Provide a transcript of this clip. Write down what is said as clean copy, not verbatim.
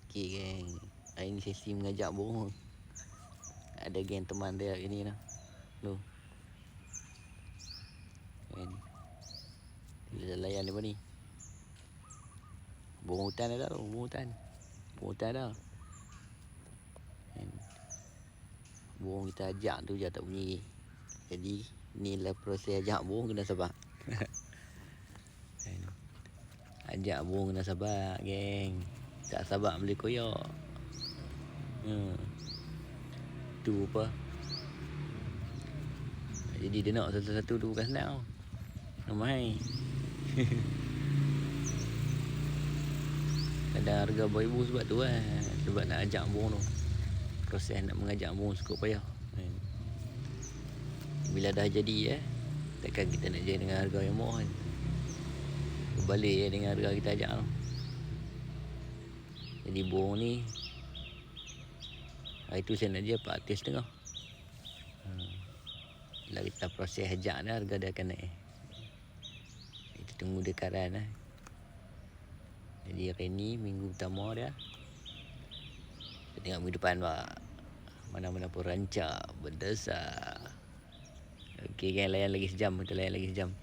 Okey geng. Hari ni sesi mengajak burung. Ada geng teman dia hari ni lah. Tu. Kan. Dia layan apa ni? Burung hutan ada tu, burung hutan. Burung hutan ada. Kan. Burung kita ajak tu je tak bunyi. Jadi inilah proses ajak burung kena sabar. Kan. Ajak burung kena sabar geng. Tak sabar boleh koyak. Tu apa? Jadi dia nak satu-satu tu bukan senang tau. Ramai. Kadang harga beribu sebab tu kan. Sebab nak ajak burung tu. Proses nak mengajak burung cukup payah. Kan. Bila dah jadi takkan kita nak jadi dengan harga yang murah kan. Berbalik dengan harga kita ajak tu. Jadi burung ni hari tu saya nak dia 400.5. Bila kita proses ajak dah, harga dia akan naik. Kita tunggu dia karan lah. Jadi hari ni minggu pertama dia. Kita tengok minggu depan pak. Mana-mana pun rancak, berdasar. Okey, kan layan lagi sejam. Kita layan lagi sejam.